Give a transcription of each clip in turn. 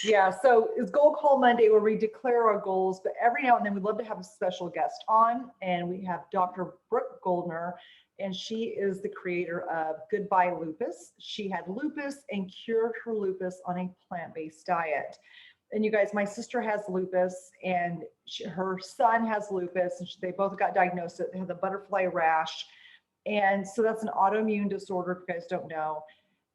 Yeah, so it's Goal Call Monday where we declare our goals, but every now and then we'd love to have a special guest on, and we have Dr. Brooke Goldner, and she is the creator of Goodbye Lupus. She had lupus and cured her lupus on a plant-based diet. And you guys, my sister has lupus, and her son has lupus, and they both got diagnosed. They had the butterfly rash, and so that's an autoimmune disorder, if you guys don't know.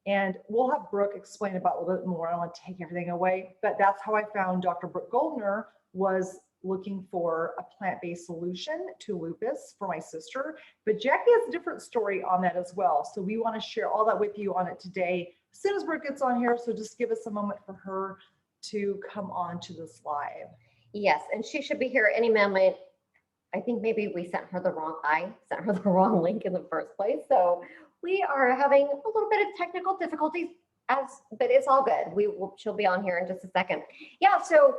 And we'll have Brooke explain about a little bit more. I don't want to take everything away, but that's how I found Dr. Brooke Goldner, was looking for a plant-based solution to lupus for my sister. But Jacque has a different story on that as well. So we want to share all that with you on it today, as soon as Brooke gets on here. So just give us a moment for her to come on to this live. Yes, and she should be here any moment. I think maybe I sent her the wrong link in the first place. So we are having a little bit of technical difficulties, but it's all good. She'll be on here in just a second. Yeah. So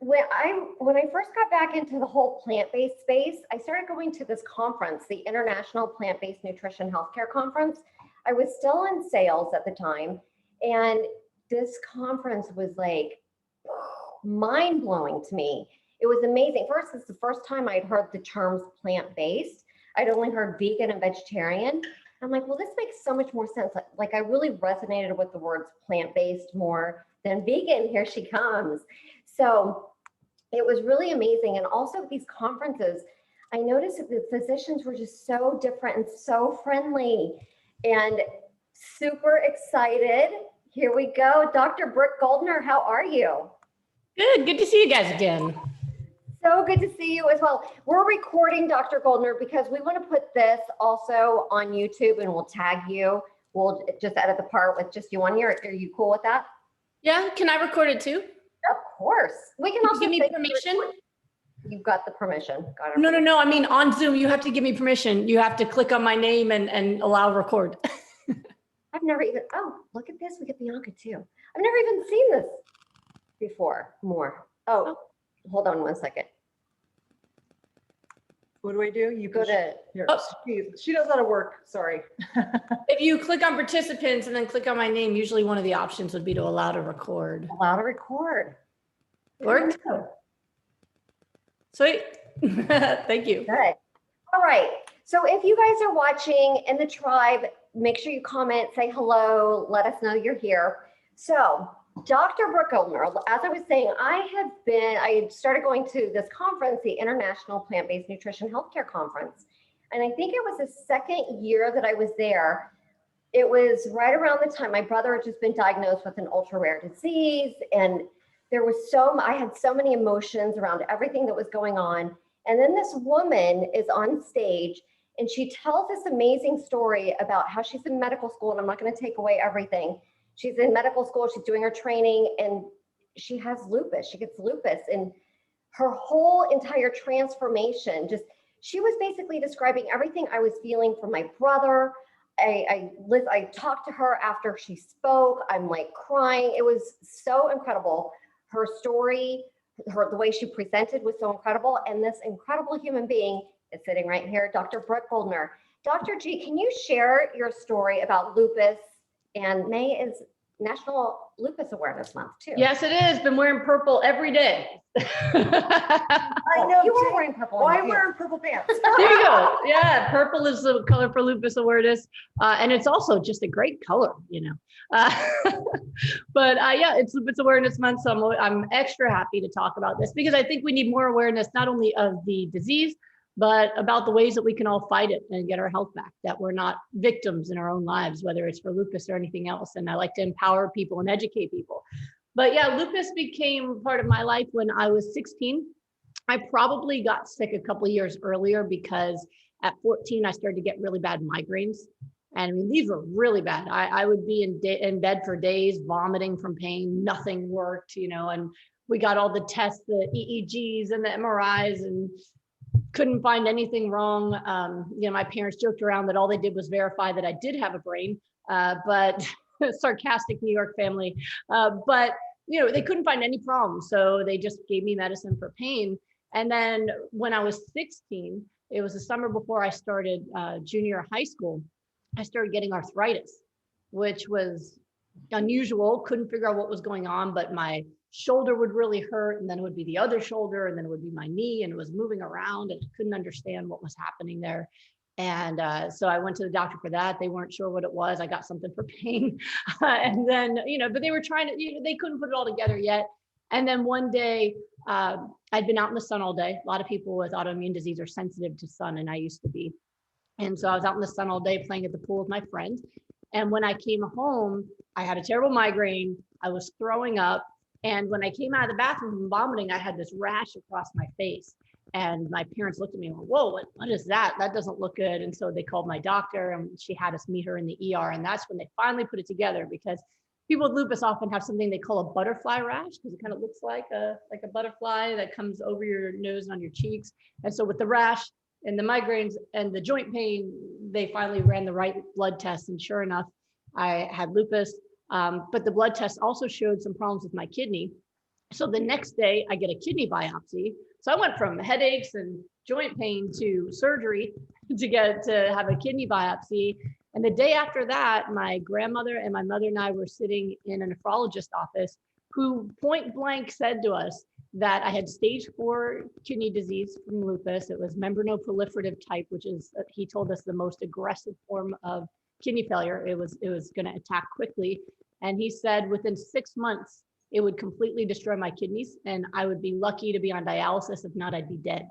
when I first got back into the whole plant-based space, I started going to this conference, the International Plant-Based Nutrition Healthcare Conference. I was still in sales at the time, and this conference was like mind-blowing to me. It was amazing. First, it's the first time I'd heard the terms plant-based. I'd only heard vegan and vegetarian. I'm like, well, this makes so much more sense. Like I really resonated with the words plant-based more than vegan. Here she comes. So it was really amazing. And also these conferences, I noticed that the physicians were just so different and so friendly and super excited. Here we go. Dr. Brooke Goldner, how are you? Good to see you guys again. So good to see you as well. We're recording Dr. Goldner because we want to put this also on YouTube, and we'll tag you. We'll just edit the part with just you on here. Are you cool with that? Yeah, can I record it too? Of course. We can also give me permission. You've got the permission. Got No. I mean, on Zoom, you have to give me permission. You have to click on my name and allow record. I've never even, oh, look at this. We get Bianca too. I've never even seen this before. Oh, hold on one second. What do I do? You go to here. Oh. She knows how to work. Sorry. If you click on participants and then click on my name, usually one of the options would be to allow to record. Allow to record. Worked? Sweet. Thank you. Good. All right. So if you guys are watching in the tribe, make sure you comment, say hello, let us know you're here. So Dr. Brooke Goldner, as I was saying, I started going to this conference, the International Plant-Based Nutrition Healthcare Conference. And I think it was the second year that I was there. It was right around the time my brother had just been diagnosed with an ultra rare disease. And there was I had so many emotions around everything that was going on. And then this woman is on stage and she tells this amazing story about how she's in medical school. And I'm not going to take away everything. She's in medical school, she's doing her training, and she has lupus. She gets lupus, and her whole entire transformation, she was basically describing everything I was feeling from my brother. I talked to her after she spoke. I'm like crying. It was so incredible. Her story, the way she presented was so incredible. And this incredible human being is sitting right here, Dr. Brooke Goldner. Dr. G, can you share your story about lupus? And May is National Lupus Awareness Month too. Yes, it is. Been wearing purple every day. I know. You were wearing purple. Why wearing purple pants? There you go. Yeah, purple is the color for lupus awareness. And it's also just a great color, you know. Yeah, it's Lupus Awareness Month. So I'm extra happy to talk about this because I think we need more awareness, not only of the disease, but about the ways that we can all fight it and get our health back, that we're not victims in our own lives, whether it's for lupus or anything else. And I like to empower people and educate people. But yeah, lupus became part of my life when I was 16. I probably got sick a couple of years earlier because at 14, I started to get really bad migraines. And I mean, these were really bad. I would be in bed for days, vomiting from pain, nothing worked, you know, and we got all the tests, the EEGs and the MRIs, and couldn't find anything wrong. You know, my parents joked around that all they did was verify that I did have a brain, but sarcastic New York family. But, you know, they couldn't find any problems. So they just gave me medicine for pain. And then when I was 16, it was the summer before I started junior high school, I started getting arthritis, which was unusual, couldn't figure out what was going on, but my shoulder would really hurt, and then it would be the other shoulder, and then it would be my knee, and it was moving around, and I couldn't understand what was happening there. And so I went to the doctor for that. They weren't sure what it was. I got something for pain. And then, but they were trying to, they couldn't put it all together yet. And then one day, I'd been out in the sun all day. A lot of people with autoimmune disease are sensitive to sun, and I used to be. And so I was out in the sun all day playing at the pool with my friends. And when I came home, I had a terrible migraine. I was throwing up. And when I came out of the bathroom from vomiting, I had this rash across my face. And my parents looked at me and went, whoa, what is that? That doesn't look good. And so they called my doctor, and she had us meet her in the ER. And that's when they finally put it together, because people with lupus often have something they call a butterfly rash, because it kind of looks like a butterfly that comes over your nose and on your cheeks. And so with the rash and the migraines and the joint pain, they finally ran the right blood test. And sure enough, I had lupus. But the blood test also showed some problems with my kidney. So the next day I get a kidney biopsy. So I went from headaches and joint pain to surgery to have a kidney biopsy. And the day after that, my grandmother and my mother and I were sitting in a nephrologist office, who point blank said to us that I had stage 4 kidney disease from lupus. It was membranoproliferative type, which is, he told us, the most aggressive form of kidney failure. It was going to attack quickly. And he said within 6 months, it would completely destroy my kidneys, and I would be lucky to be on dialysis. If not, I'd be dead.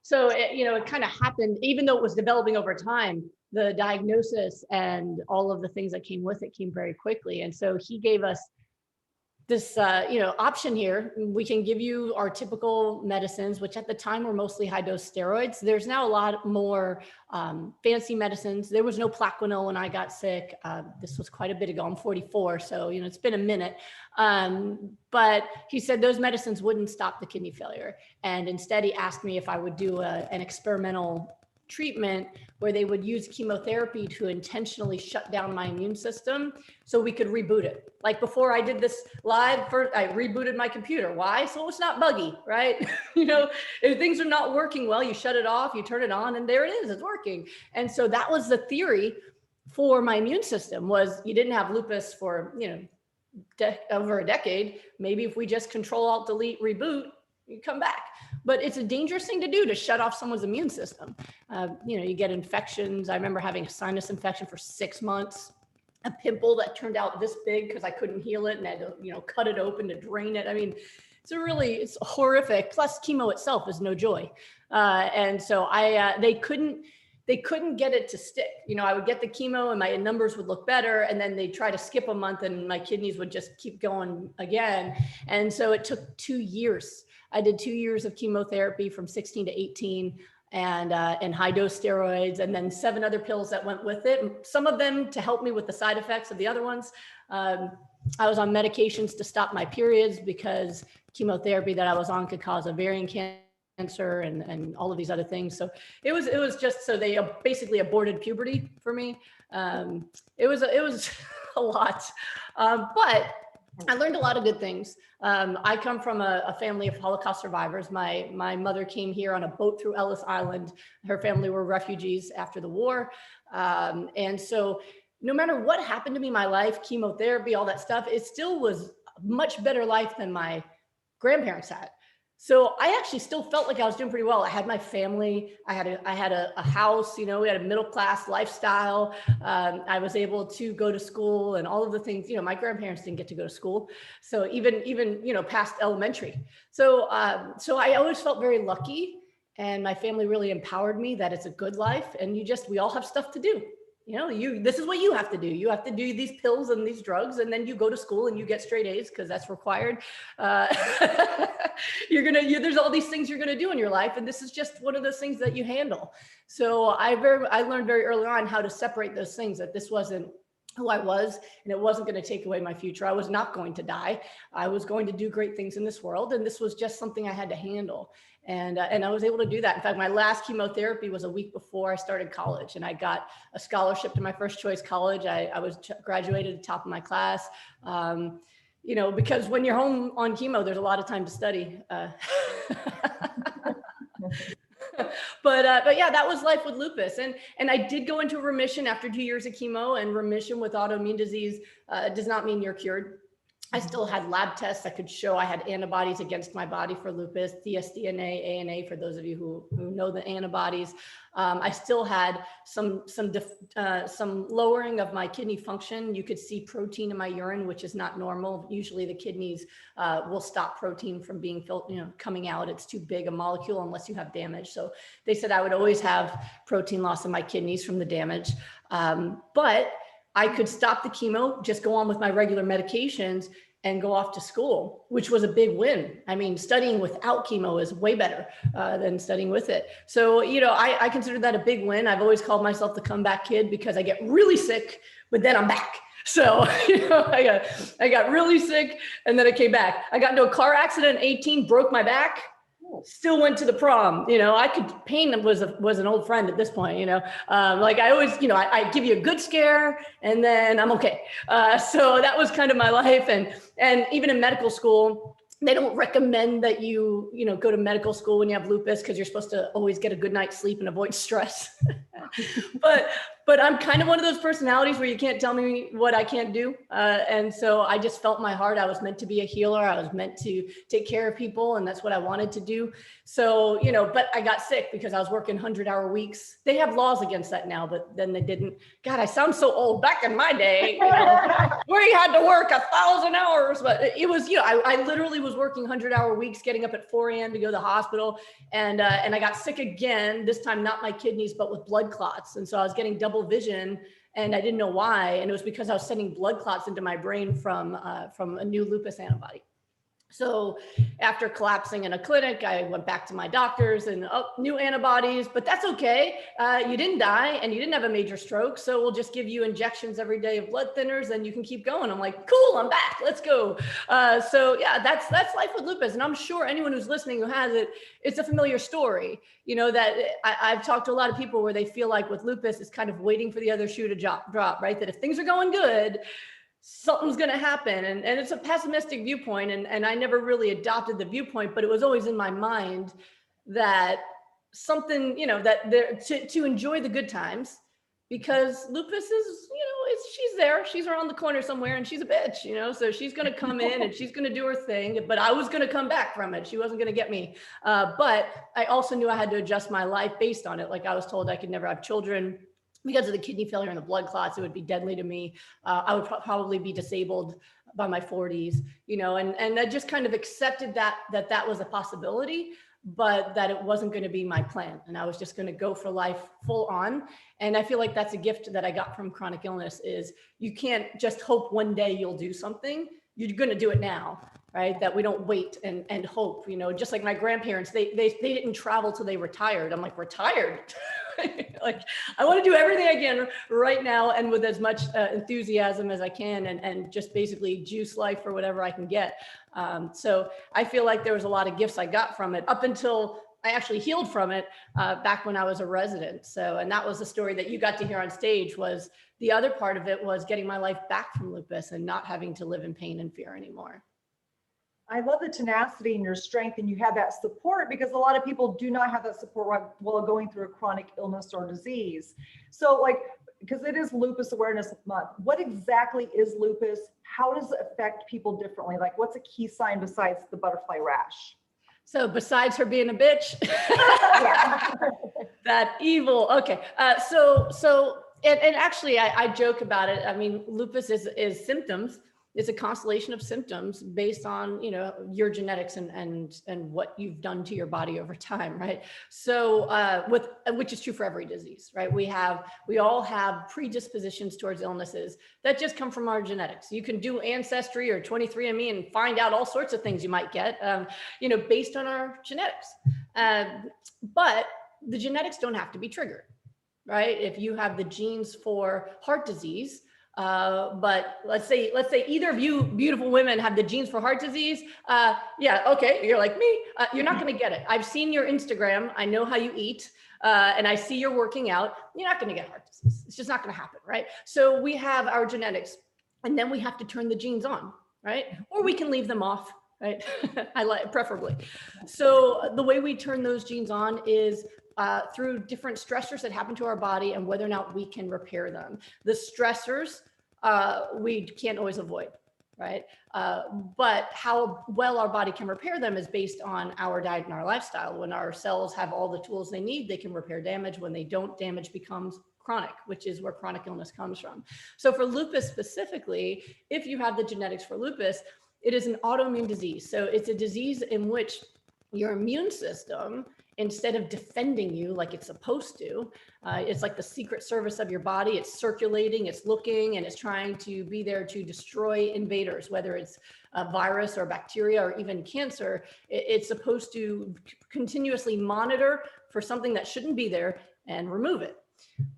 So, it kind of happened, even though it was developing over time, the diagnosis and all of the things that came with it came very quickly. And so he gave us this, option here. We can give you our typical medicines, which at the time were mostly high dose steroids. There's now a lot more fancy medicines. There was no Plaquenil when I got sick. This was quite a bit ago. I'm 44, so it's been a minute. But he said those medicines wouldn't stop the kidney failure. And instead, he asked me if I would do an experimental treatment where they would use chemotherapy to intentionally shut down my immune system so we could reboot it. Like before I did this live, first I rebooted my computer. Why? So it's not buggy, right? If things are not working well, you shut it off, you turn it on, and there it is, it's working. And so that was the theory for my immune system. Was you didn't have lupus for, over a decade. Maybe if we just Control Alt Delete reboot, you come back. But it's a dangerous thing to do, to shut off someone's immune system. You get infections. I remember having a sinus infection for 6 months, a pimple that turned out this big because I couldn't heal it, and I had to, cut it open to drain it. I mean, it's horrific. Plus chemo itself is no joy. And so they couldn't get it to stick. I would get the chemo and my numbers would look better, and then they'd try to skip a month and my kidneys would just keep going again. And so it took 2 years. I did 2 years of chemotherapy from 16 to 18, and high dose steroids, and then 7 other pills that went with it. Some of them to help me with the side effects of the other ones. I was on medications to stop my periods because chemotherapy that I was on could cause ovarian cancer and all of these other things. So it was just, so they basically aborted puberty for me. It was a lot, but I learned a lot of good things. I come from a family of Holocaust survivors. My mother came here on a boat through Ellis Island. Her family were refugees after the war. And so no matter what happened to me in my life, chemotherapy, all that stuff, it still was a much better life than my grandparents had. So I actually still felt like I was doing pretty well. I had my family, I had a house, we had a middle-class lifestyle. I was able to go to school and all of the things, my grandparents didn't get to go to school. So even, past elementary. So I always felt very lucky, and my family really empowered me that it's a good life, and we all have stuff to do. This is what you have to do. You have to do these pills and these drugs, and then you go to school and you get straight A's because that's required. There's all these things you're going to do in your life, and this is just one of those things that you handle. So I learned very early on how to separate those things, that this wasn't who I was, and it wasn't going to take away my future. I was not going to die. I was going to do great things in this world, and this was just something I had to handle. And I was able to do that. In fact, my last chemotherapy was a week before I started college, and I got a scholarship to my first choice college. I was graduated at the top of my class, because when you're home on chemo, there's a lot of time to study. But yeah, that was life with lupus. And I did go into remission after 2 years of chemo, and remission with autoimmune disease does not mean you're cured. I still had lab tests that could show I had antibodies against my body for lupus, dsDNA, ANA, for those of you who know the antibodies. I still had some lowering of my kidney function. You could see protein in my urine, which is not normal. Usually the kidneys will stop protein from being coming out. It's too big a molecule unless you have damage. So they said I would always have protein loss in my kidneys from the damage. But I could stop the chemo, just go on with my regular medications and go off to school, which was a big win. I mean, studying without chemo is way better than studying with it. So, I consider that a big win. I've always called myself the comeback kid because I get really sick, but then I'm back. So, I got really sick and then I came back. I got into a car accident at 18, broke my back. Still went to the prom. Pain was an old friend at this point. Like I always, I give you a good scare and then I'm okay. So that was kind of my life. And even in medical school, they don't recommend that you go to medical school when you have lupus because you're supposed to always get a good night's sleep and avoid stress. But I'm kind of one of those personalities where you can't tell me what I can't do. And so I just felt my heart. I was meant to be a healer. I was meant to take care of people. And that's what I wanted to do. So, but I got sick because I was working 100-hour weeks. They have laws against that now, but then they didn't. God, I sound so old. Back in my day, where you had to work 1,000 hours. But it was, I literally was working 100-hour weeks, getting up at 4 a.m. to go to the hospital. And I got sick again, this time not my kidneys, but with blood clots. And so I was getting double vision and I didn't know why. And it was because I was sending blood clots into my brain from a new lupus antibody. So after collapsing in a clinic, I went back to my doctors and new antibodies, but that's okay. You didn't die and you didn't have a major stroke. So we'll just give you injections every day of blood thinners and you can keep going. I'm like, cool, I'm back, let's go. So yeah, that's life with lupus. And I'm sure anyone who's listening who has it, it's a familiar story. That I've talked to a lot of people where they feel like with lupus, it's kind of waiting for the other shoe to drop, right? That if things are going good, something's going to happen. And it's a pessimistic viewpoint. And I never really adopted the viewpoint, but it was always in my mind that something, that there to enjoy the good times, because lupus is, she's there, she's around the corner somewhere and she's a bitch, so she's going to come in and she's going to do her thing, but I was going to come back from it. She wasn't going to get me. But I also knew I had to adjust my life based on it. Like I was told I could never have children because of the kidney failure and the blood clots. It would be deadly to me. I would probably be disabled by my 40s, and I just kind of accepted that was a possibility, but that it wasn't going to be my plan. And I was just going to go for life full on. And I feel like that's a gift that I got from chronic illness is you can't just hope one day you'll do something. You're going to do it now, right? That we don't wait and hope, just like my grandparents, they didn't travel till they retired. I'm like, retired? Like, I want to do everything I can right now and with as much enthusiasm as I can and just basically juice life for whatever I can get. So I feel like there was a lot of gifts I got from it up until I actually healed from it back when I was a resident. So, and that was the story that you got to hear on stage. Was the other part of it was getting my life back from lupus and not having to live in pain and fear anymore. I love the tenacity and your strength, and you have that support, because a lot of people do not have that support while going through a chronic illness or disease. So because it is Lupus Awareness Month, what exactly is lupus? How does it affect people differently? Like, what's a key sign besides the butterfly rash? So besides her being a bitch, that evil. Okay. And actually I joke about it. I mean, lupus is symptoms. It's a constellation of symptoms based on, your genetics and what you've done to your body over time, right? So which is true for every disease, right? We all have predispositions towards illnesses that just come from our genetics. You can do Ancestry or 23andMe and find out all sorts of things you might get, based on our genetics. But the genetics don't have to be triggered, right? If you have the genes for heart disease, but let's say either of you beautiful women have the genes for heart disease. Yeah, okay, you're like me. You're not going to get it. I've seen your Instagram. I know how you eat, and I see you're working out. You're not going to get heart disease. It's just not going to happen, right? So we have our genetics, and then we have to turn the genes on, right? Or we can leave them off, right? I like preferably. So the way we turn those genes on is through different stressors that happen to our body and whether or not we can repair them. The stressors we can't always avoid, right? But how well our body can repair them is based on our diet and our lifestyle. When our cells have all the tools they need, they can repair damage. When they don't, damage becomes chronic, which is where chronic illness comes from. So for lupus specifically, if you have the genetics for lupus, it is an autoimmune disease. So it's a disease in which your immune system, instead of defending you like it's supposed to, it's like the secret service of your body. It's circulating, it's looking, and it's trying to be there to destroy invaders, whether it's a virus or bacteria or even cancer. It's supposed to continuously monitor for something that shouldn't be there and remove it.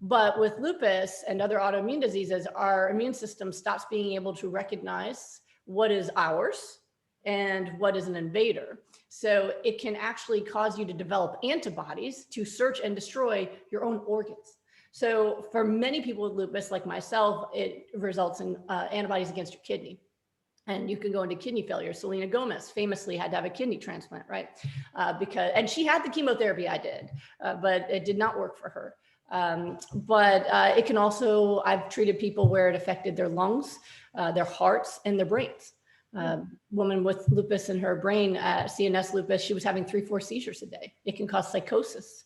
But with lupus and other autoimmune diseases, our immune system stops being able to recognize what is ours and what is an invader. So it can actually cause you to develop antibodies to search and destroy your own organs. So for many people with lupus, like myself, it results in antibodies against your kidney. And you can go into kidney failure. Selena Gomez famously had to have a kidney transplant, right? And she had the chemotherapy I did, but it did not work for her. But it can also, I've treated people where it affected their lungs, their hearts, and their brains. Woman with lupus in her brain, CNS lupus, she was having 3-4 seizures a day. It can cause psychosis.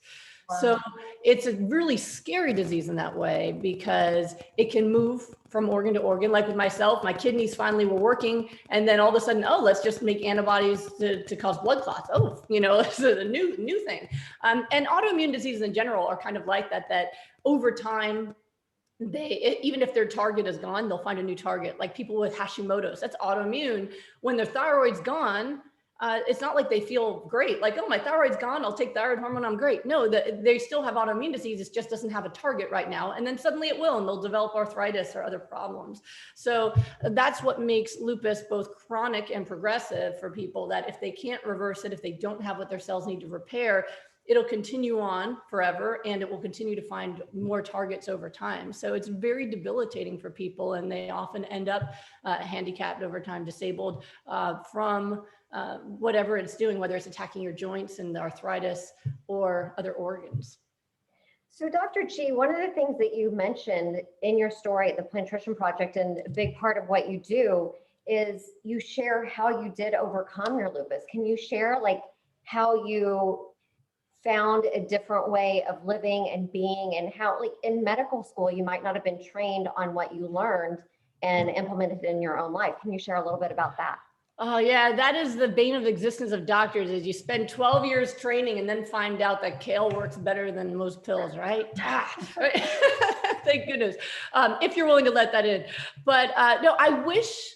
Wow. So it's a really scary disease in that way because it can move from organ to organ. Like with myself, my kidneys finally were working, and then all of a sudden, oh, let's just make antibodies to cause blood clots. Oh, it's a new thing. And autoimmune diseases in general are kind of like that over time, even if their target is gone, they'll find a new target. Like people with Hashimoto's, that's autoimmune. When their thyroid's gone, it's not like they feel great. Like, oh, my thyroid's gone, I'll take thyroid hormone, I'm great. No, they still have autoimmune disease. It just doesn't have a target right now. And then suddenly it will, and they'll develop arthritis or other problems. So that's what makes lupus both chronic and progressive for people, that if they can't reverse it, if they don't have what their cells need to repair, it'll continue on forever, and it will continue to find more targets over time. So it's very debilitating for people, and they often end up handicapped over time, disabled from whatever it's doing, whether it's attacking your joints and the arthritis or other organs. So Dr. G, one of the things that you mentioned in your story at the Plant Nutrition Project, and a big part of what you do, is you share how you did overcome your lupus. Can you share like how you found a different way of living and being, and how, like in medical school, you might not have been trained on what you learned and implemented it in your own life? Can you share a little bit about that? Oh yeah, that is the bane of the existence of doctors, is you spend 12 years training and then find out that kale works better than most pills, right? Right? Thank goodness. If you're willing to let that in. But no, I wish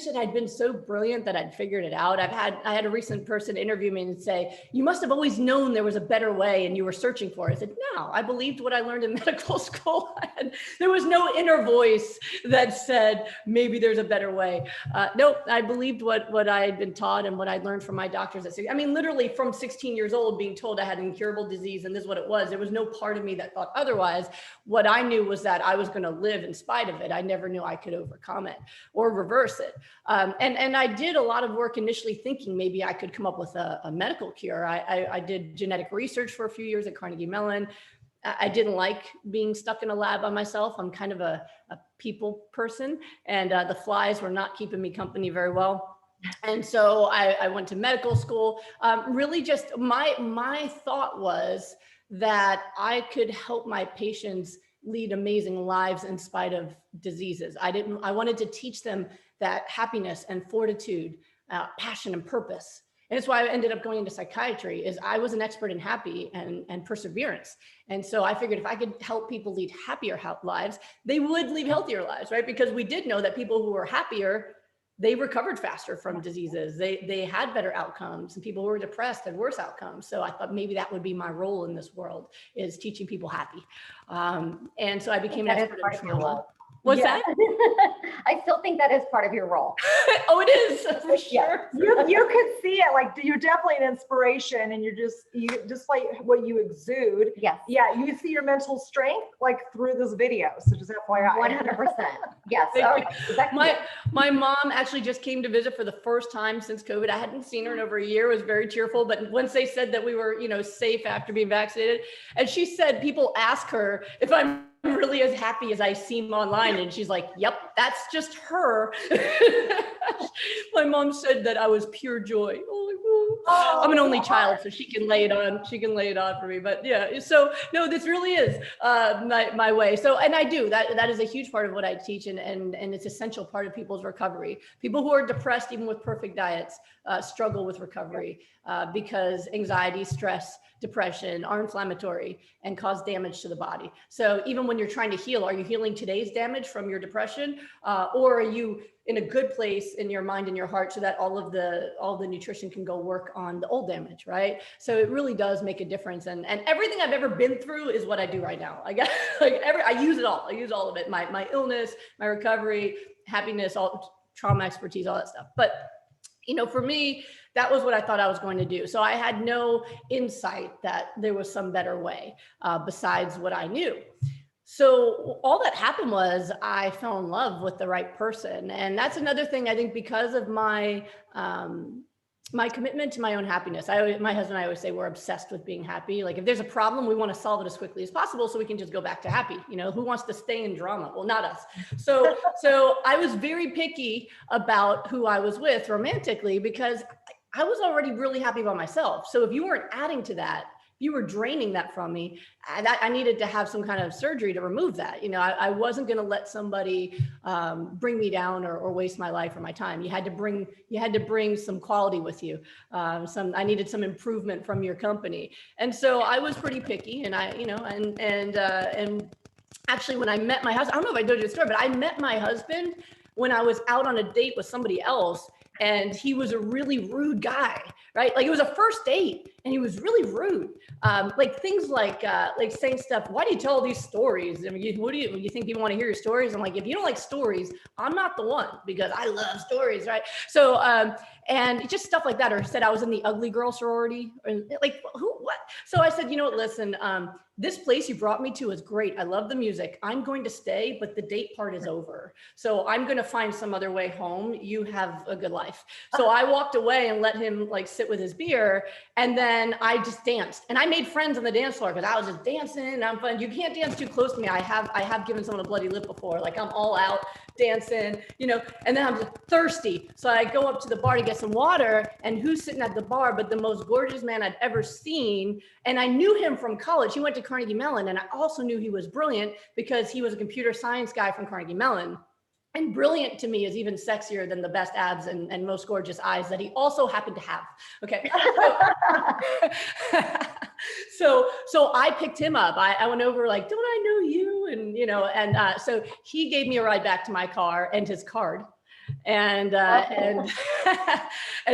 that I'd been so brilliant that I'd figured it out. I had a recent person interview me and say, you must have always known there was a better way and you were searching for it. I said, no, I believed what I learned in medical school. There was no inner voice that said, maybe there's a better way. Nope, I believed what I had been taught and what I'd learned from my doctors. I mean, literally from 16 years old, being told I had an incurable disease and this is what it was. There was no part of me that thought otherwise. What I knew was that I was going to live in spite of it. I never knew I could overcome it or reverse it. And I did a lot of work initially thinking maybe I could come up with a medical cure. I did genetic research for a few years at Carnegie Mellon. I didn't like being stuck in a lab by myself. I'm kind of a people person, and the flies were not keeping me company very well. And so I went to medical school. Really just my thought was that I could help my patients lead amazing lives in spite of diseases. I wanted to teach them that happiness and fortitude, passion and purpose. And it's why I ended up going into psychiatry, is I was an expert in happy and perseverance. And so I figured if I could help people lead happier lives, they would lead healthier lives, right? Because we did know that people who were happier, they recovered faster from diseases. They had better outcomes, and people who were depressed had worse outcomes. So I thought maybe that would be my role in this world, is teaching people happy. And so I became an expert in trauma. What's Yeah. that? I still think that is part of your role. Oh, it is for Yeah. sure. You could see it, like you're definitely an inspiration, and you just like what you exude. Yes. Yeah, you see your mental strength like through this video. So just FYI. 100%. Yes. Thank All you. right. Back to you. My mom actually just came to visit for the first time since COVID. I hadn't seen her in over a year. It was very tearful. But once they said that we were, safe after being vaccinated, and she said people ask her if I'm really as happy as I seem online, and she's like, "Yep, that's just her." My mom said that I was pure joy. Oh, I'm an only child, so she can lay it on. She can lay it on for me. But yeah, so no, this really is my way. So, and I do that is a huge part of what I teach, and it's essential part of people's recovery. People who are depressed, even with perfect diets, struggle with recovery because anxiety, stress, depression are inflammatory and cause damage to the body. So even when you're trying to heal, are you healing today's damage from your depression, or are you in a good place in your mind and your heart so that all the nutrition can go work on the old damage, right? So it really does make a difference. And everything I've ever been through is what I do right now. I got I use it all. I use all of it. My illness, my recovery, happiness, all trauma expertise, all that stuff. But for me, that was what I thought I was going to do. So I had no insight that there was some better way besides what I knew. So all that happened was I fell in love with the right person. And that's another thing, I think, because of my my commitment to my own happiness. My husband and I always say we're obsessed with being happy. Like if there's a problem, we want to solve it as quickly as possible so we can just go back to happy. Who wants to stay in drama? Well, not us. So I was very picky about who I was with romantically because I was already really happy about myself. So if you weren't adding to that, you were draining that from me. I needed to have some kind of surgery to remove that. I wasn't going to let somebody bring me down or waste my life or my time. You had to bring some quality with you. I needed some improvement from your company. And so I was pretty picky, and and actually when I met my husband, I don't know if I told you the story, but I met my husband when I was out on a date with somebody else. And he was a really rude guy, right? Like it was a first date and he was really rude. Like things like saying stuff, why do you tell all these stories? I mean, you think people want to hear your stories? I'm like, if you don't like stories, I'm not the one because I love stories, right? So, and just stuff like that, or said I was in the ugly girl sorority, or like what? So I said, listen, this place you brought me to is great. I love the music. I'm going to stay, but the date part is over. So I'm going to find some other way home. You have a good life. So I walked away and let him like sit with his beer. And then I just danced, and I made friends on the dance floor because I was just dancing and I'm fun. You can't dance too close to me. I have given someone a bloody lip before. Like I'm all out dancing, and then I'm just thirsty. So I go up to the bar to get some water, and who's sitting at the bar but the most gorgeous man I'd ever seen. And I knew him from college. He went to Carnegie Mellon, and I also knew he was brilliant because he was a computer science guy from Carnegie Mellon. And brilliant to me is even sexier than the best abs and most gorgeous eyes that he also happened to have. Okay. So I picked him up. I went over like, don't I know you? And, so he gave me a ride back to my car and his card. And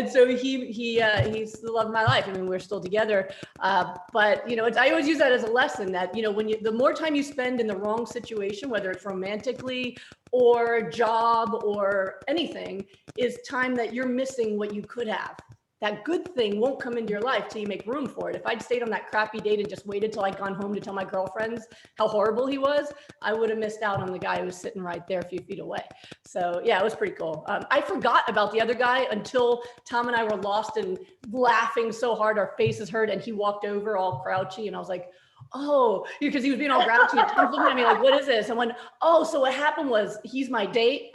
so he's the love of my life. I mean, we're still together, but I always use that as a lesson that the more time you spend in the wrong situation, whether it's romantically or job or anything, is time that you're missing what you could have. That good thing won't come into your life till you make room for it. If I'd stayed on that crappy date and just waited till I'd gone home to tell my girlfriends how horrible he was, I would have missed out on the guy who was sitting right there a few feet away. So yeah, it was pretty cool. I forgot about the other guy until Tom and I were lost and laughing so hard our faces hurt, and he walked over all crouchy, and I was like, oh, because he was being all grouchy, and Tom's looking at me like, what is this? And when, oh, so what happened was he's my date.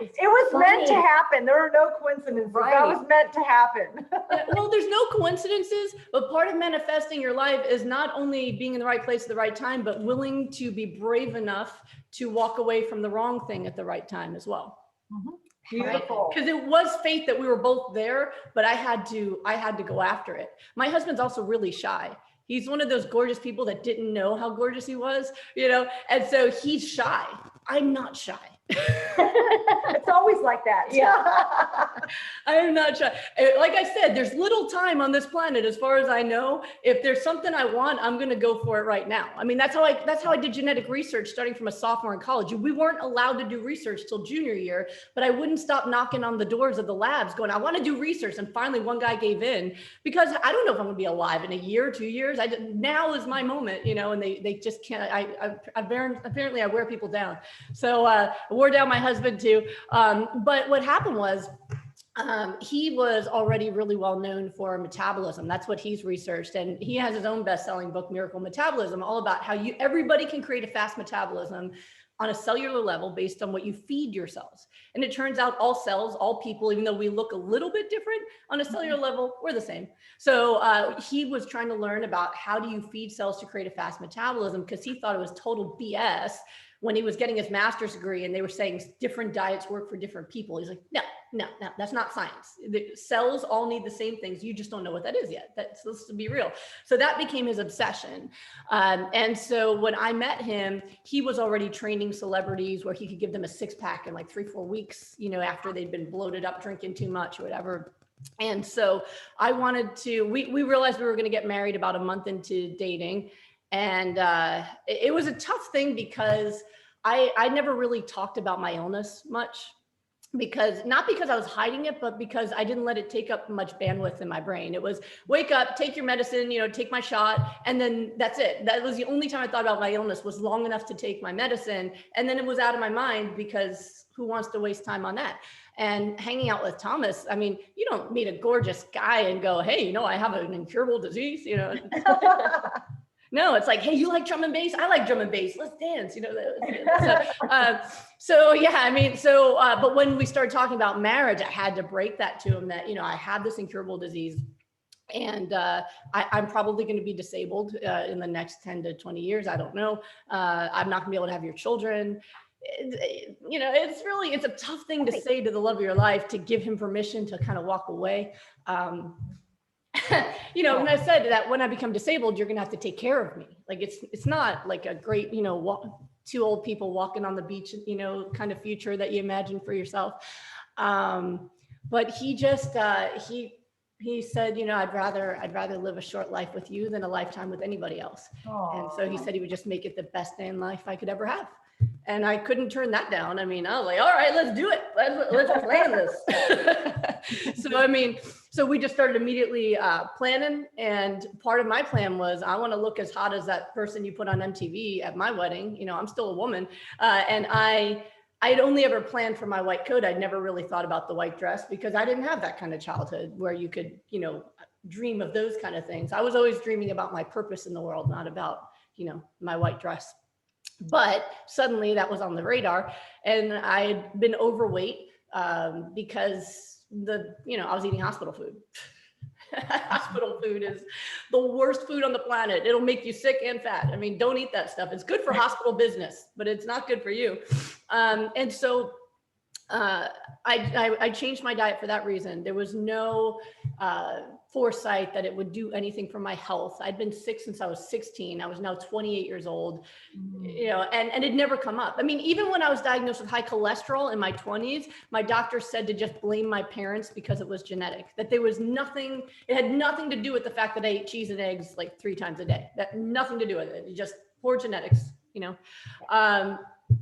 It was meant to happen. There are no coincidences. Right. That was meant to happen. Well, there's no coincidences, but part of manifesting your life is not only being in the right place at the right time, but willing to be brave enough to walk away from the wrong thing at the right time as well. Mm-hmm. Beautiful. Because it was fate that we were both there, but I had to go after it. My husband's also really shy. He's one of those gorgeous people that didn't know how gorgeous he was, and so he's shy. I'm not shy. It's always like that. Yeah. I am not sure. Like I said, there's little time on this planet, as far as I know. If there's something I want, I'm going to go for it right now. I mean, that's how I did genetic research starting from a sophomore in college. We weren't allowed to do research till junior year, but I wouldn't stop knocking on the doors of the labs going, I want to do research. And finally one guy gave in, because I don't know if I'm going to be alive in a year, 2 years. Now is my moment, you know, and they just can't. Apparently I wear people down. So I wore down my husband too. But what happened was, he was already really well known for metabolism. That's what he's researched. And he has his own best-selling book, Miracle Metabolism, all about how everybody can create a fast metabolism on a cellular level based on what you feed your cells. And it turns out all cells, all people, even though we look a little bit different on a cellular level, we're the same. So he was trying to learn about how do you feed cells to create a fast metabolism, because he thought it was total BS when he was getting his master's degree and they were saying different diets work for different people. He's like, no, that's not science. The cells all need the same things. You just don't know what that is yet. Let's be real. So that became his obsession. And so when I met him, he was already training celebrities where he could give them a 6-pack in like 3-4 weeks, you know, after they'd been bloated up, drinking too much or whatever. And so I wanted to, we realized we were going to get married about a month into dating. And it was a tough thing because I never really talked about my illness much, not because I was hiding it, but because I didn't let it take up much bandwidth in my brain. It was wake up, take your medicine, you know, take my shot. And then that's it. That was the only time I thought about my illness, was long enough to take my medicine. And then it was out of my mind, because who wants to waste time on that? And hanging out with Thomas, I mean, you don't meet a gorgeous guy and go, hey, you know, I have an incurable disease, you know. No, it's like, hey, you like drum and bass? I like drum and bass. Let's dance, you know. So yeah, I mean, but when we started talking about marriage, I had to break that to him that, you know, I have this incurable disease, and I'm probably going to be disabled in the next 10 to 20 years. I don't know. I'm not gonna be able to have your children. You know, it's a tough thing to say to the love of your life, to give him permission to kind of walk away. You know, and I said that when I become disabled, you're going to have to take care of me. Like, it's not like a great, you know, 2 old people walking on the beach, you know, kind of future that you imagine for yourself. But he just, he said, you know, I'd rather live a short life with you than a lifetime with anybody else. Aww. And so he said he would just make it the best day in life I could ever have. And I couldn't turn that down. I mean, I was like, all right, let's do it. Let's plan this. So, I mean, so we just started immediately planning. And part of my plan was, I want to look as hot as that person you put on MTV at my wedding. You know, I'm still a woman. And I'd only ever planned for my white coat. I'd never really thought about the white dress, because I didn't have that kind of childhood where you could, you know, dream of those kind of things. I was always dreaming about my purpose in the world, not about, you know, my white dress. But suddenly that was on the radar, and I'd been overweight because I was eating hospital food. Hospital food is the worst food on the planet. It'll make you sick and fat. I mean, don't eat that stuff. It's good for hospital business, but it's not good for you. And so I changed my diet for that reason. There was no foresight that it would do anything for my health. I'd been sick since I was 16. I was now 28 years old, you know, and it never come up. I mean, even when I was diagnosed with high cholesterol in my 20s, my doctor said to just blame my parents because it was genetic, that there was nothing, it had nothing to do with the fact that I ate cheese and eggs like 3 times a day. That nothing to do with it. Just poor genetics, you know?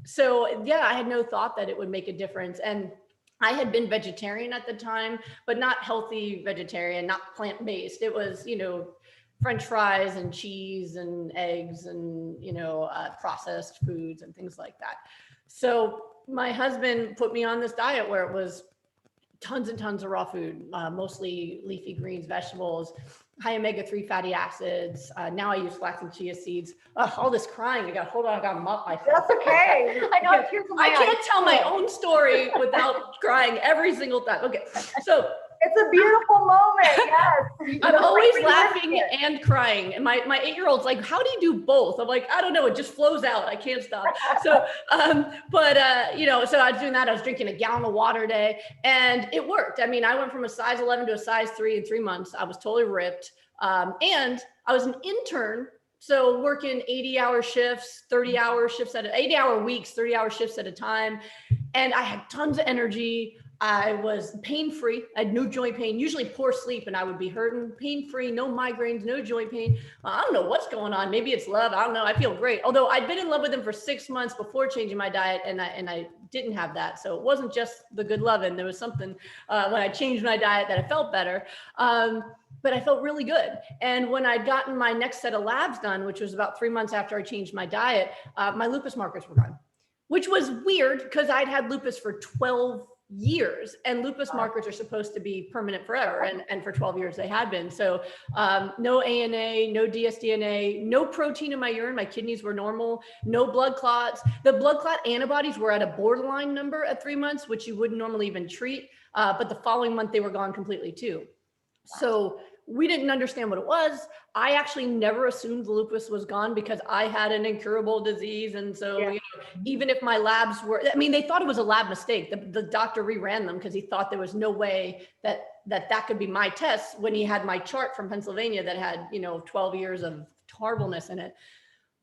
So yeah, I had no thought that it would make a difference. And I had been vegetarian at the time, but not healthy vegetarian, not plant-based. It was, you know, French fries and cheese and eggs and, you know, processed foods and things like that. So my husband put me on this diet where it was tons and tons of raw food, mostly leafy greens, vegetables, high omega-3 fatty acids. Now I use flax and chia seeds. All this crying, I gotta mop myself. That's okay. I know. I can't tell my own story without crying every single time. Okay, so it's a beautiful moment. Yes. I'm always laughing and crying. And my 8-year-old's like, how do you do both? I'm like, I don't know. It just flows out. I can't stop. So, you know, so I was doing that. I was drinking a gallon of water a day, and it worked. I mean, I went from a size 11 to a size 3 in 3 months. I was totally ripped. And I was an intern. So working 80-hour shifts, 30-hour shifts 80-hour weeks, 30-hour shifts at a time. And I had tons of energy. I was pain-free. I had no joint pain, usually poor sleep, and I would be hurting, pain-free, no migraines, no joint pain. I don't know what's going on. Maybe it's love. I don't know. I feel great. Although I'd been in love with him for 6 months before changing my diet, and I didn't have that. So it wasn't just the good loving. There was something when I changed my diet that I felt better. But I felt really good. And when I'd gotten my next set of labs done, which was about 3 months after I changed my diet, my lupus markers were gone, which was weird because I'd had lupus for 12 years, and lupus markers are supposed to be permanent forever. And for 12 years they had been. So no ANA, no dsDNA, no protein in my urine. My kidneys were normal, no blood clots. The blood clot antibodies were at a borderline number at 3 months, which you wouldn't normally even treat. But the following month they were gone completely too. So we didn't understand what it was. I actually never assumed the lupus was gone because I had an incurable disease. And so, you know, even if my labs were, I mean, they thought it was a lab mistake. The doctor reran them because he thought there was no way that could be my test when he had my chart from Pennsylvania that had, you know, 12 years of horribleness in it.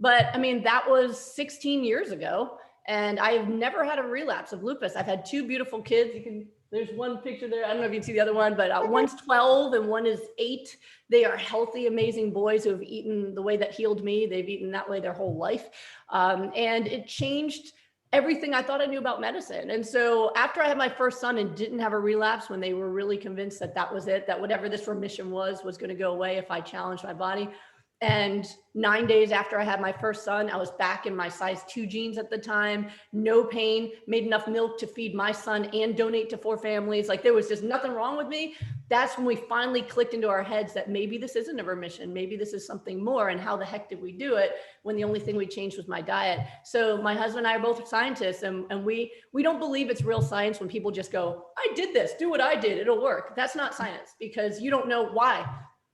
But I mean, that was 16 years ago. And I've never had a relapse of lupus. I've had 2 beautiful kids. There's one picture there. I don't know if you can see the other one, but one's 12 and one is 8. They are healthy, amazing boys who have eaten the way that healed me. They've eaten that way their whole life. And it changed everything I thought I knew about medicine. And so after I had my first son and didn't have a relapse, when they were really convinced that that was it, that whatever this remission was going to go away if I challenged my body. And 9 days after I had my first son, I was back in my size 2 jeans at the time, no pain, made enough milk to feed my son and donate to 4 families. Like there was just nothing wrong with me. That's when we finally clicked into our heads that maybe this isn't a remission. Maybe this is something more. And how the heck did we do it when the only thing we changed was my diet? So my husband and I are both scientists, and we don't believe it's real science when people just go, I did this, do what I did, it'll work. That's not science because you don't know why.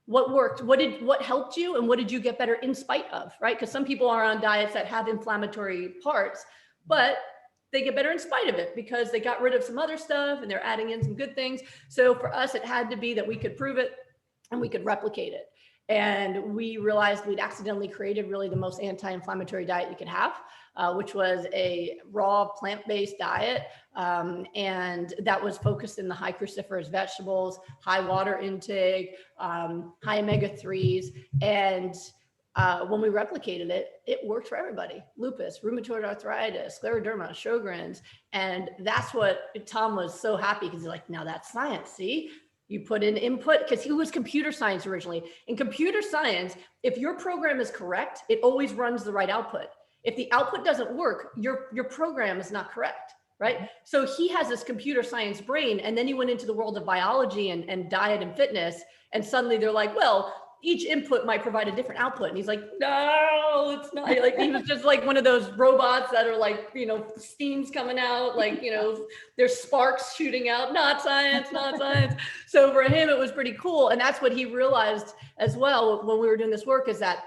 What worked, what helped you, and what did you get better in spite of, right? Because some people are on diets that have inflammatory parts, but they get better in spite of it because they got rid of some other stuff and they're adding in some good things. So for us, it had to be that we could prove it and we could replicate it. And we realized we'd accidentally created really the most anti-inflammatory diet you could have, which was a raw plant-based diet. And that was focused in the high cruciferous vegetables, high water intake, high omega-3s. And when we replicated it, it worked for everybody. Lupus, rheumatoid arthritis, scleroderma, Sjogren's. And that's what Tom was so happy because he's like, now that's science, see? You put in input, because he was computer science originally. In computer science, if your program is correct, it always runs the right output. If the output doesn't work, your program is not correct, right? So he has this computer science brain, and then he went into the world of biology and diet and fitness, and suddenly they're like, well, each input might provide a different output. And he's like, no, it's not. Like, he was just like one of those robots that are like, you know, steam's coming out, like, you know, there's sparks shooting out, not science, not science. So for him, it was pretty cool. And that's what he realized as well when we were doing this work, is that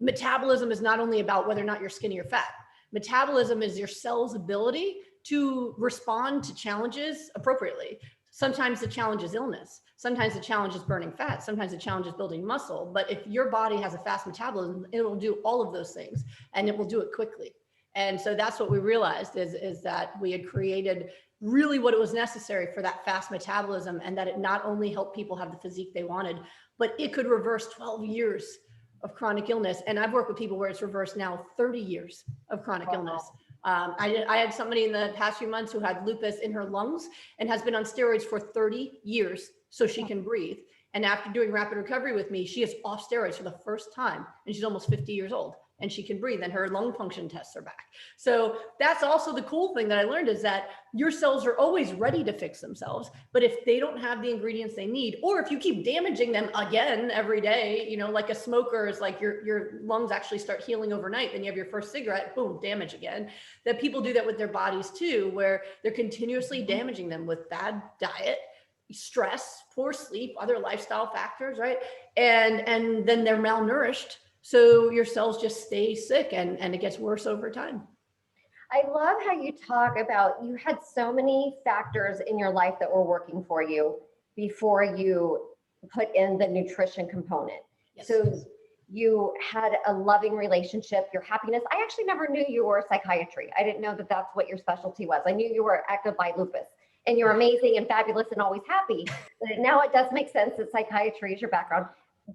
metabolism is not only about whether or not you're skinny or fat. Metabolism is your cell's ability to respond to challenges appropriately. Sometimes the challenge is illness. Sometimes the challenge is burning fat. Sometimes the challenge is building muscle. But if your body has a fast metabolism, it will do all of those things, and it will do it quickly. And so that's what we realized is that we had created really what it was necessary for that fast metabolism, and that it not only helped people have the physique they wanted, but it could reverse 12 years of chronic illness. And I've worked with people where it's reversed now 30 years of chronic illness. I had somebody in the past few months who had lupus in her lungs and has been on steroids for 30 years so she can breathe. And after doing rapid recovery with me, she is off steroids for the first time, and she's almost 50 years old and she can breathe, and her lung function tests are back. So that's also the cool thing that I learned, is that your cells are always ready to fix themselves. But if they don't have the ingredients they need, or if you keep damaging them again every day, you know, like a smoker is like your lungs actually start healing overnight, then you have your first cigarette, boom, damage again. That people do that with their bodies too, where they're continuously damaging them with bad diet, stress, poor sleep, other lifestyle factors, right? And then they're malnourished. So your cells just stay sick, and it gets worse over time. I love how you talk about, you had so many factors in your life that were working for you before you put in the nutrition component. Yes. So you had a loving relationship, your happiness. I actually never knew you were psychiatry. I didn't know that that's what your specialty was. I knew you were at Goodbye Lupus. and you're amazing and fabulous and always happy. But now it does make sense that psychiatry is your background,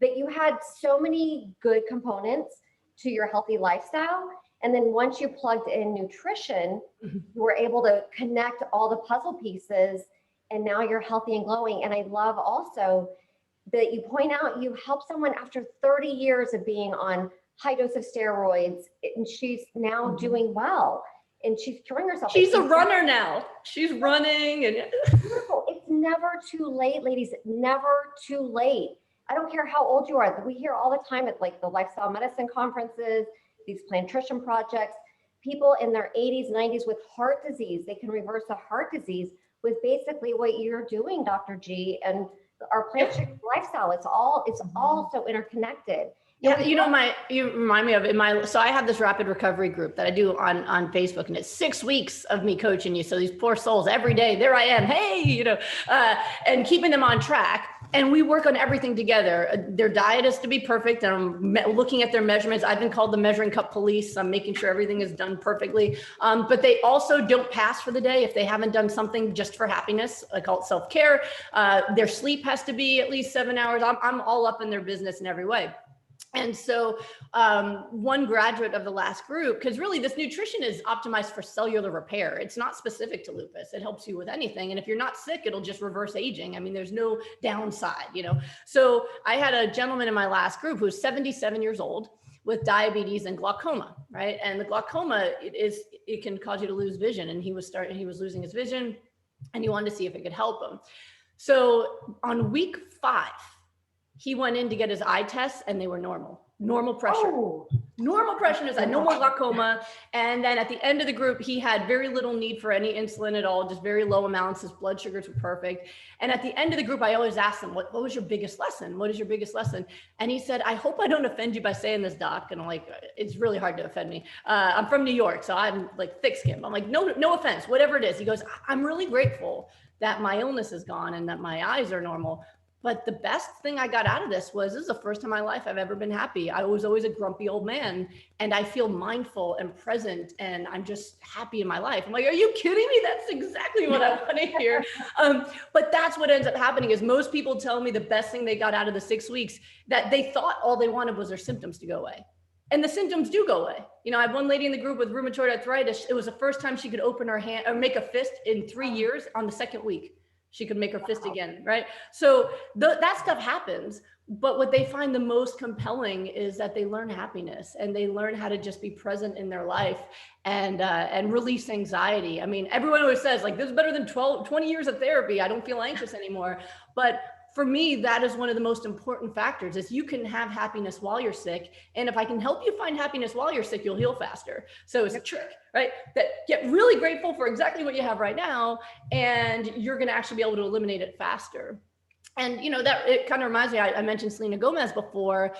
but you had so many good components to your healthy lifestyle. And then once you plugged in nutrition, you were able to connect all the puzzle pieces, and now you're healthy and glowing. And I love also that you point out you help someone after 30 years of being on high dose of steroids, and she's now doing well, and she's curing herself. She's a runner now. She's running and it's never too late, ladies. Never too late. I don't care how old you are. We hear all the time at like the lifestyle medicine conferences, these plantation projects, people in their 80s, 90s with heart disease, they can reverse a heart disease with basically what you're doing, Dr. G, and our plant lifestyle. It's all so interconnected. yeah, you remind me of so I have this rapid recovery group that I do on Facebook, and it's 6 weeks of me coaching you. So these poor souls every day, there I am, hey, and keeping them on track. And we work on everything together. Their diet is to be perfect. And I'm looking at their measurements. I've been called the measuring cup police. I'm making sure everything is done perfectly. But they also don't pass for the day if they haven't done something just for happiness. I call it self-care. Their sleep has to be at least 7 hours. I'm all up in their business in every way. And so one graduate of the last group, because really this nutrition is optimized for cellular repair. It's not specific to lupus. It helps you with anything. And if you're not sick, it'll just reverse aging. I mean, there's no downside, So I had a gentleman in my last group who's 77 years old with diabetes and glaucoma, right? And the glaucoma, it can cause you to lose vision. And he was losing his vision, and he wanted to see if it could help him. So on week 5, he went in to get his eye tests, and they were normal pressure. Oh. Normal pressure is no more glaucoma. And then at the end of the group, he had very little need for any insulin at all, just very low amounts. His blood sugars were perfect. And at the end of the group, I always ask him, what was your biggest lesson? What is your biggest lesson? And he said, I hope I don't offend you by saying this, doc. And I'm like, it's really hard to offend me. I'm from New York, so I'm like thick-skinned. I'm like, no offense, whatever it is. He goes, I'm really grateful that my illness is gone and that my eyes are normal. But the best thing I got out of this is the first time in my life I've ever been happy. I was always a grumpy old man, and I feel mindful and present, and I'm just happy in my life. I'm like, are you kidding me? That's exactly what I want to hear. But that's what ends up happening is most people tell me the best thing they got out of the 6 weeks, that they thought all they wanted was their symptoms to go away. And the symptoms do go away. I had one lady in the group with rheumatoid arthritis. It was the first time she could open her hand or make a fist in 3 years. On the 2nd week, she could make her fist again, right? So that stuff happens. But what they find the most compelling is that they learn happiness, and they learn how to just be present in their life and release anxiety. I mean, everyone always says like, this is better than 20 years of therapy. I don't feel anxious anymore. But for me, that is one of the most important factors is you can have happiness while you're sick. And if I can help you find happiness while you're sick, you'll heal faster. So it's a trick, right? That get really grateful for exactly what you have right now, and you're going to actually be able to eliminate it faster. And, that it kind of reminds me, I mentioned Selena Gomez before,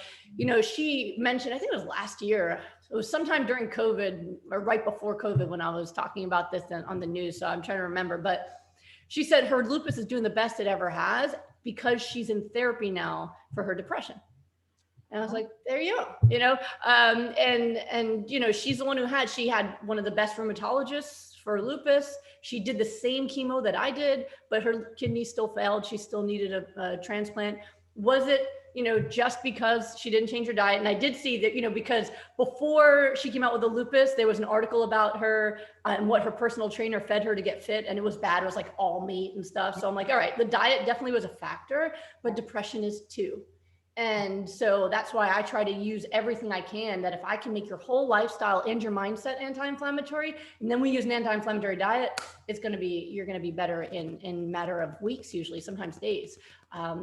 she mentioned, I think it was last year, it was sometime during COVID or right before COVID when I was talking about this on the news. So I'm trying to remember, but she said her lupus is doing the best it ever has because she's in therapy now for her depression. And I was like, there you go, and she's the one she had one of the best rheumatologists for lupus. She did the same chemo that I did, but her kidney still failed. She still needed a transplant. Was it, just because she didn't change her diet? And I did see that, because before she came out with the lupus, there was an article about her and what her personal trainer fed her to get fit. And it was bad. It was like all meat and stuff. So I'm like, all right, the diet definitely was a factor, but depression is too. And so that's why I try to use everything I can, that if I can make your whole lifestyle and your mindset anti-inflammatory, and then we use an anti-inflammatory diet, you're going to be better in a matter of weeks, usually, sometimes days.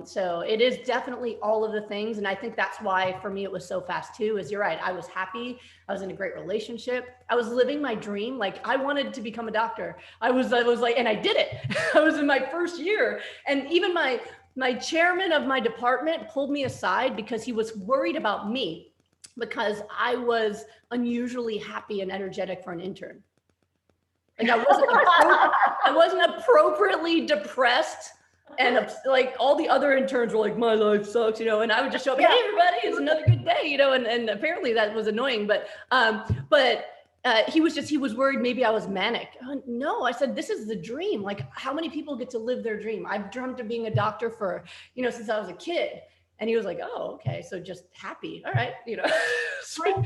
So it is definitely all of the things. And I think that's why for me, it was so fast too, is you're right. I was happy. I was in a great relationship. I was living my dream. Like I wanted to become a doctor. I was like, and I did it. I was in my first year. And even my chairman of my department pulled me aside because he was worried about me because I was unusually happy and energetic for an intern. Like I wasn't appropriately depressed, and like all the other interns were like, my life sucks, and I would just show up, hey everybody, it's another good day, and apparently that was annoying, but he was worried maybe I was manic. No, I said, this is the dream. Like, how many people get to live their dream? I've dreamt of being a doctor for, since I was a kid. And he was like, oh, okay. So just happy. All right. So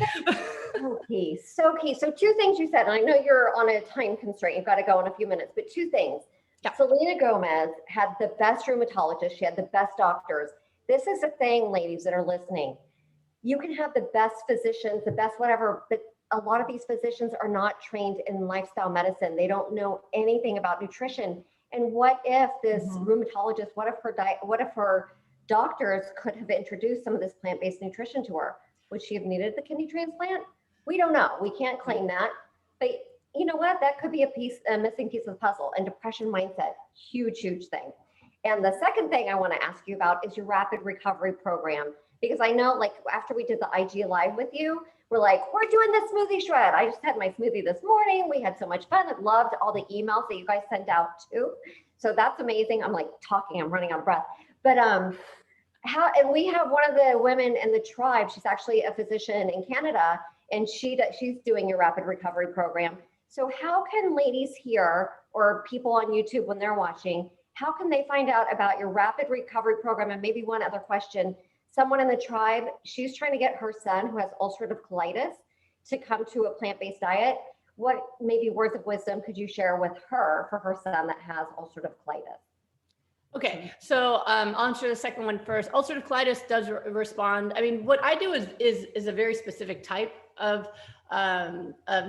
key. So key. So two things you said, and I know you're on a time constraint. You've got to go in a few minutes, but two things. Yeah. Selena Gomez had the best rheumatologist. She had the best doctors. This is the thing, ladies that are listening. You can have the best physicians, the best whatever, but a lot of these physicians are not trained in lifestyle medicine. They don't know anything about nutrition. And what if this rheumatologist, what if her doctors could have introduced some of this plant-based nutrition to her? Would she have needed the kidney transplant? We don't know. We can't claim that. But you know what? That could be a missing piece of the puzzle. And depression mindset, huge, huge thing. And the second thing I want to ask you about is your rapid recovery program. Because I know, like, after we did the IG Live with you, we're like, we're doing the smoothie shred. I just had my smoothie this morning. We had so much fun. I loved all the emails that you guys sent out too. So that's amazing. I'm like talking, I'm running out of breath. But and we have one of the women in the tribe. She's actually a physician in Canada, and she's doing your rapid recovery program. So how can ladies here or people on YouTube when they're watching, how can they find out about your rapid recovery program? And maybe one other question, someone in the tribe, she's trying to get her son who has ulcerative colitis to come to a plant-based diet. What maybe words of wisdom could you share with her for her son that has ulcerative colitis? Okay, so I'll answer the second one first. Ulcerative colitis does respond. I mean, what I do is a very specific type of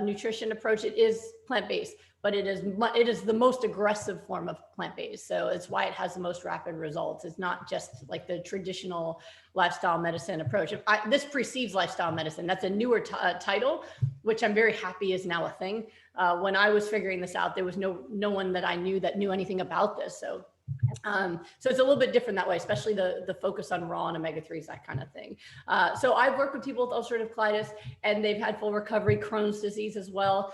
nutrition approach. It is plant-based, but it is the most aggressive form of plant-based. So it's why it has the most rapid results. It's not just like the traditional lifestyle medicine approach. This precedes lifestyle medicine. That's a newer title, which I'm very happy is now a thing. When I was figuring this out, there was no one that I knew that knew anything about this. So it's a little bit different that way, especially the focus on raw and omega-3s, that kind of thing. So I've worked with people with ulcerative colitis, and they've had full recovery, Crohn's disease as well.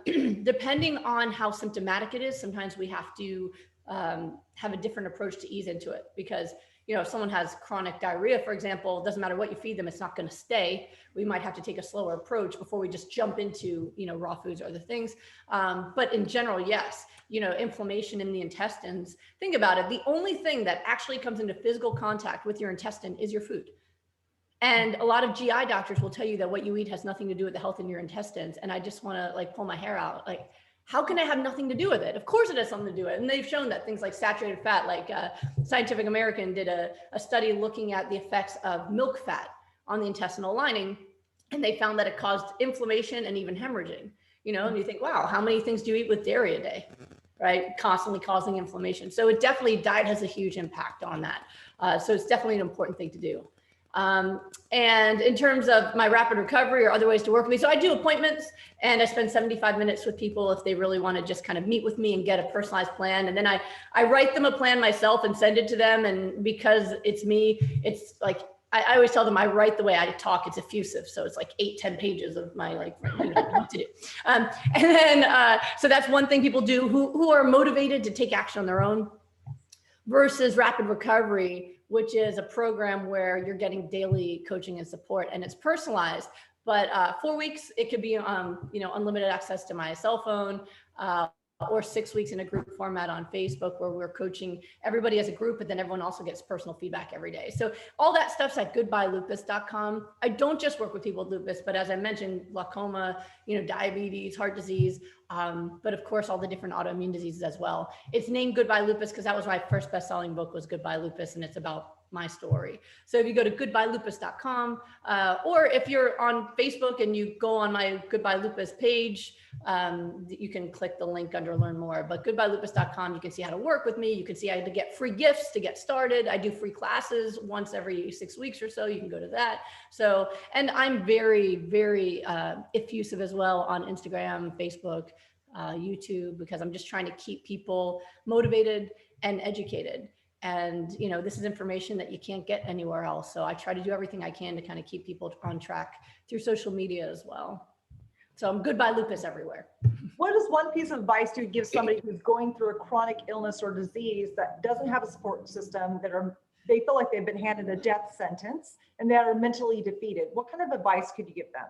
Depending on how symptomatic it is, sometimes we have to have a different approach to ease into it, because if someone has chronic diarrhea, for example, it doesn't matter what you feed them, it's not going to stay. We might have to take a slower approach before we just jump into, raw foods or other things. But in general, yes, inflammation in the intestines. Think about it. The only thing that actually comes into physical contact with your intestine is your food. And a lot of GI doctors will tell you that what you eat has nothing to do with the health in your intestines. And I just want to pull my hair out. How can it have nothing to do with it? Of course it has something to do with it. And they've shown that things like saturated fat, Scientific American did a study looking at the effects of milk fat on the intestinal lining. And they found that it caused inflammation and even hemorrhaging, and you think, wow, how many things do you eat with dairy a day? Right? Constantly causing inflammation. So diet has a huge impact on that. So it's definitely an important thing to do. And in terms of my rapid recovery or other ways to work with me, so I do appointments, and I spend 75 minutes with people if they really want to just kind of meet with me and get a personalized plan. And then I write them a plan myself and send it to them. And because it's me, it's like, I always tell them I write the way I talk. It's effusive. So it's 8-10 pages of my what to do. And then, so that's one thing people do who are motivated to take action on their own, versus rapid recovery, which is a program where you're getting daily coaching and support, and it's personalized. But 4 weeks, it could be, unlimited access to my cell phone, or 6 weeks in a group format on Facebook, where we're coaching everybody as a group, but then everyone also gets personal feedback every day. So all that stuff's at goodbyelupus.com. I don't just work with people with lupus, but as I mentioned, glaucoma, diabetes, heart disease, but of course, all the different autoimmune diseases as well. It's named Goodbye Lupus because that was my first best-selling book, was Goodbye Lupus, and it's about my story. So if you go to goodbyelupus.com, or if you're on Facebook and you go on my Goodbye Lupus page, you can click the link under Learn More. But goodbyelupus.com, you can see how to work with me. You can see how to get free gifts to get started. I do free classes once every 6 weeks or so. You can go to that. So, and I'm very, very effusive as well on Instagram, Facebook, YouTube, because I'm just trying to keep people motivated and educated. And, this is information that you can't get anywhere else. So I try to do everything I can to kind of keep people on track through social media as well. So I'm Goodbye Lupus everywhere. What is one piece of advice you would give somebody who's going through a chronic illness or disease that doesn't have a support system, they feel like they've been handed a death sentence and that are mentally defeated? What kind of advice could you give them?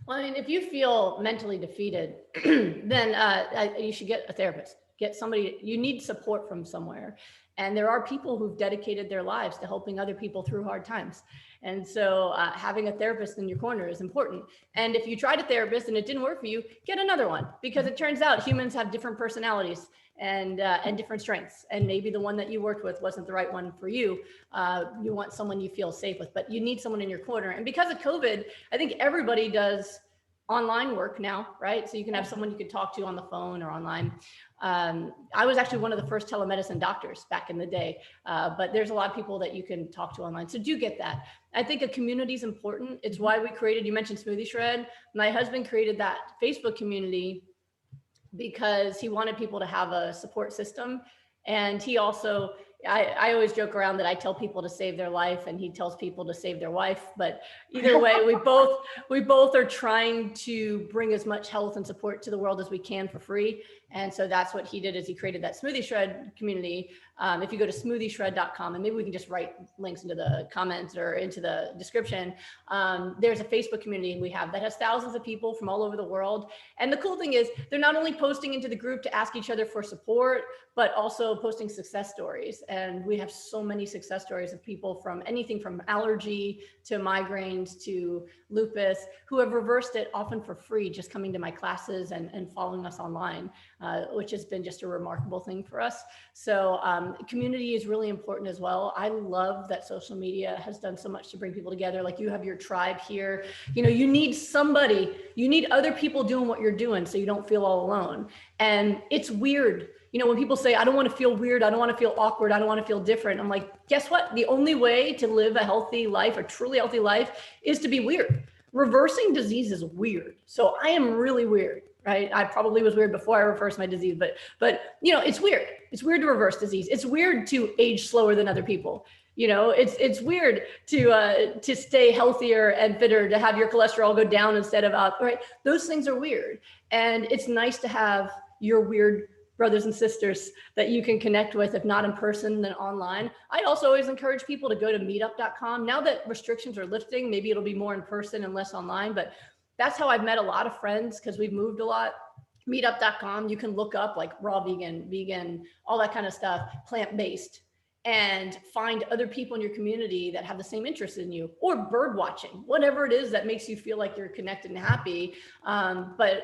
Well, I mean, if you feel mentally defeated, then you should get a therapist. Get somebody, you need support from somewhere. And there are people who've dedicated their lives to helping other people through hard times. And so having a therapist in your corner is important. And if you tried a therapist and it didn't work for you, get another one, because it turns out humans have different personalities and different strengths. And maybe the one that you worked with wasn't the right one for you. You want someone you feel safe with, but you need someone in your corner. And because of COVID, I think everybody does online work now, right? So you can have someone you could talk to on the phone or online. I was actually one of the first telemedicine doctors back in the day, but there's a lot of people that you can talk to online. So do get that. I think a community is important. It's why we created, you mentioned Smoothie Shred. My husband created that Facebook community because he wanted people to have a support system. And he also, I always joke around that I tell people to save their life and he tells people to save their wife. But either way, we both are trying to bring as much health and support to the world as we can for free. And so that's what he did, is he created that Smoothie Shred community. If you go to smoothieshred.com, and maybe we can just write links into the comments or into the description, there's a Facebook community we have that has thousands of people from all over the world. And the cool thing is they're not only posting into the group to ask each other for support, but also posting success stories. And we have so many success stories of people from anything from allergy to migraines to lupus who have reversed it, often for free, just coming to my classes and following us online, which has been just a remarkable thing for us. So community is really important as well. I love that social media has done so much to bring people together. Like you have your tribe here, you know, you need somebody, you need other people doing what you're doing so you don't feel all alone. And it's weird. You know, when people say, I don't want to feel weird, I don't want to feel awkward, I don't want to feel different. I'm like, guess what? The only way to live a healthy life, a truly healthy life, is to be weird. Reversing disease is weird. So I am really weird, right? I probably was weird before I reversed my disease, but you know, it's weird. It's weird to reverse disease. It's weird to age slower than other people. You know, it's weird to stay healthier and fitter, to have your cholesterol go down instead of up, right? Those things are weird. And it's nice to have your weird brothers and sisters that you can connect with, if not in person, then online. I also always encourage people to go to meetup.com. Now that restrictions are lifting, maybe it'll be more in person and less online, but that's how I've met a lot of friends, because we've moved a lot. Meetup.com, you can look up like raw vegan, all that kind of stuff, plant-based, and find other people in your community that have the same interests in you, or bird watching, whatever it is that makes you feel like you're connected and happy. But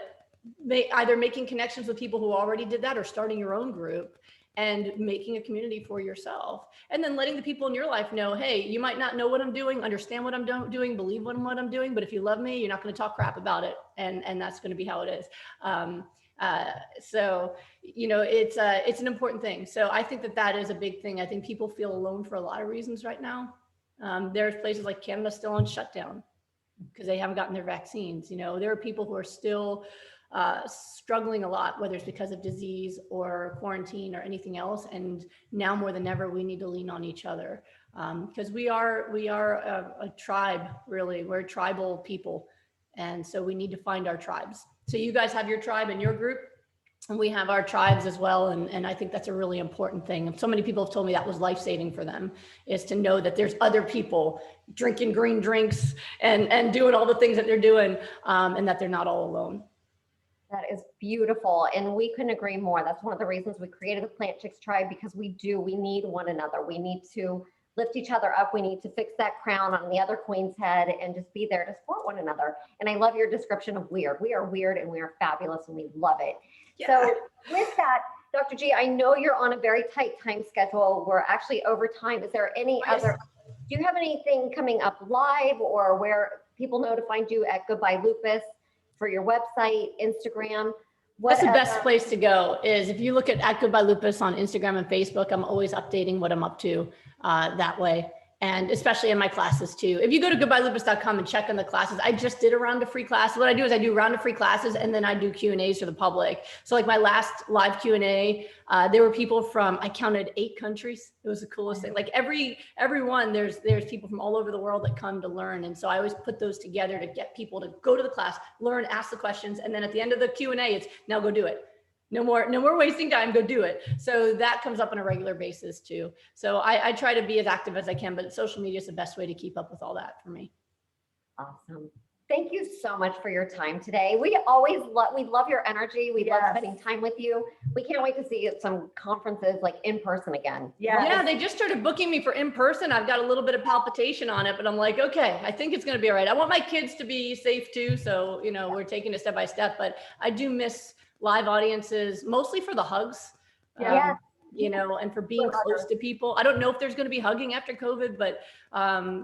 either making connections with people who already did that, or starting your own group and making a community for yourself. And then letting the people in your life know, hey, you might not know what I'm doing, understand what I'm doing, believe what I'm doing, but if you love me, you're not going to talk crap about it. And that's going to be how it is. So, you know, it's an important thing. So I think that is a big thing. I think people feel alone for a lot of reasons right now. There's places like Canada still on shutdown because they haven't gotten their vaccines. You know, there are people who are still struggling a lot, whether it's because of disease or quarantine or anything else. And now more than ever, we need to lean on each other, because we are a tribe, really. We're tribal people. And so we need to find our tribes. So you guys have your tribe in your group, and we have our tribes as well. And I think that's a really important thing. And so many people have told me that was life-saving for them, is to know that there's other people drinking green drinks and doing all the things that they're doing, and that they're not all alone. That is beautiful. And we couldn't agree more. That's one of the reasons we created the Plant Chics tribe, because we need one another. We need to lift each other up. We need to fix that crown on the other queen's head and just be there to support one another. And I love your description of weird. We are weird and we are fabulous and we love it. Yeah. So with that, Dr. G, I know you're on a very tight time schedule. We're actually over time. Is there any other, do you have anything coming up live, or where people know to find you at Goodbye Lupus? For your website, Instagram? That's the best place to go. Is if you look at Goodbye Lupus on Instagram and Facebook, I'm always updating what I'm up to that way. And especially in my classes too. If you go to goodbyelupus.com and check on the classes, I just did a round of free classes. What I do is I do a round of free classes, and then I do Q&As for the public. So like my last live Q&A, there were people from, I counted 8 countries. It was the coolest thing. Like everyone, there's people from all over the world that come to learn. And so I always put those together to get people to go to the class, learn, ask the questions. And then at the end of the Q&A, it's now go do it. No more wasting time, go do it. So that comes up on a regular basis too. So I try to be as active as I can, but social media is the best way to keep up with all that for me. Awesome. Thank you so much for your time today. We love your energy. We love Yes. spending time with you. We can't wait to see you at some conferences like in person again. Yes. Yeah, they just started booking me for in person. I've got a little bit of palpitation on it, but I'm like, okay, I think it's going to be all right. I want my kids to be safe too. So, we're taking it step by step, but I do miss live audiences, mostly for the hugs. Yeah. And for being close to people. I don't know if there's going to be hugging after COVID, but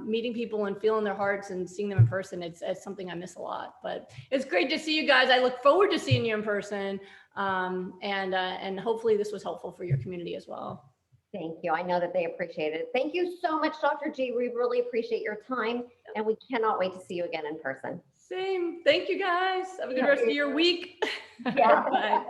meeting people and feeling their hearts and seeing them in person, it's something I miss a lot. But it's great to see you guys. I look forward to seeing you in person. And hopefully this was helpful for your community as well. Thank you. I know that they appreciate it. Thank you so much, Dr. G. We really appreciate your time, and we cannot wait to see you again in person. Same. Thank you guys. Have a good rest of your week. Yeah. Bye.